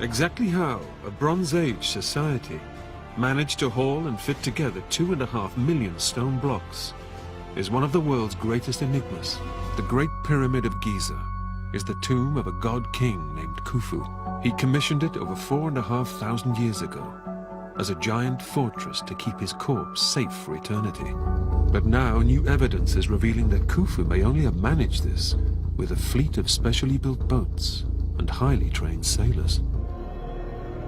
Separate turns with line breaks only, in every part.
Exactly how a Bronze Age society managed to haul and fit together 2.5 million stone blocks is one of the world's greatest enigmas. The Great Pyramid of Giza is the tomb of a god-king named Khufu. He commissioned it over 4,500 years ago as a giant fortress to keep his corpse safe for eternity. But now new evidence is revealing that Khufu may only have managed this with a fleet of specially built boats and highly trained sailors.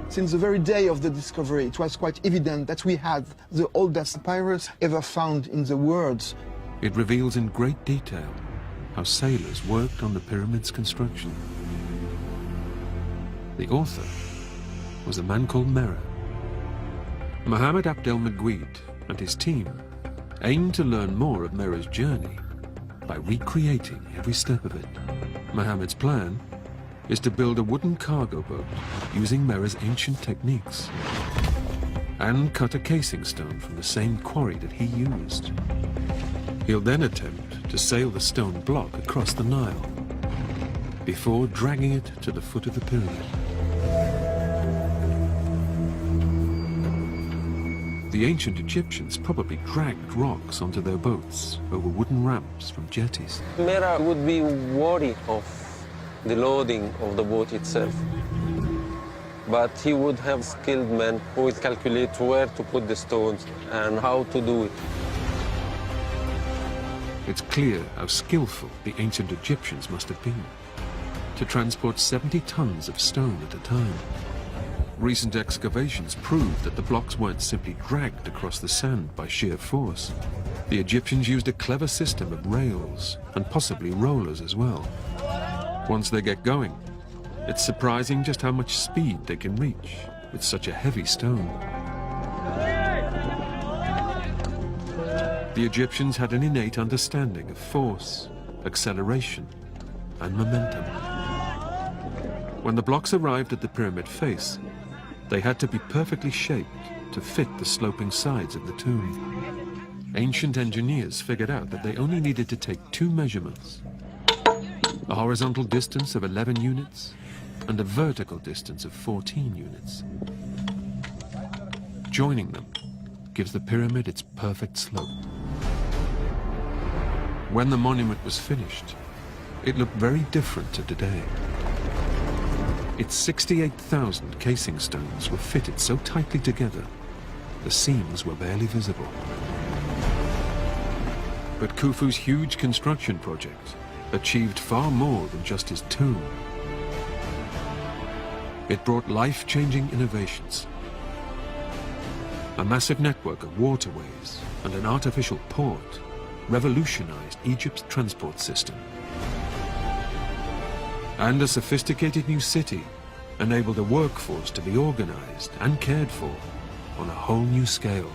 Since the very day of the discovery, it was quite evident that we had the oldest papyrus ever found in the world.
It reveals in great detail how sailors worked on the pyramid's construction. The author was a man called Merah. Mohammed Abdel Meguid and his team aimed to learn more of Merah's journey by recreating every step of it. Mohammed's plan is to build a wooden cargo boat using Merah's ancient techniques and cut a casing stone from the same quarry that he used. He'll then attempt to sail the stone block across the Nile before dragging it to the foot of the pyramid. The ancient Egyptians probably dragged rocks onto their boats over wooden ramps from jetties.
Merah would be worried of the loading of the boat itself. But he would have skilled men who would calculate where to put the stones and how to do it.
It's clear how skillful the ancient Egyptians must have been to transport 70 tons of stone at a time. Recent excavations prove that the blocks weren't simply dragged across the sand by sheer force. The Egyptians used a clever system of rails and possibly rollers as well. Once they get going, it's surprising just how much speed they can reach with such a heavy stone. The Egyptians had an innate understanding of force, acceleration, and momentum. When the blocks arrived at the pyramid face, they had to be perfectly shaped to fit the sloping sides of the tomb. Ancient engineers figured out that they only needed to take 2 measurements: a horizontal distance of 11 units and a vertical distance of 14 units. Joining them gives the pyramid its perfect slope. When the monument was finished, it looked very different to today. Its 68,000 casing stones were fitted so tightly together, the seams were barely visible. But Khufu's huge construction project achieved far more than just his tomb. It brought life-changing innovations. A massive network of waterways and an artificial port revolutionized Egypt's transport system. And a sophisticated new city enabled a workforce to be organized and cared for on a whole new scale.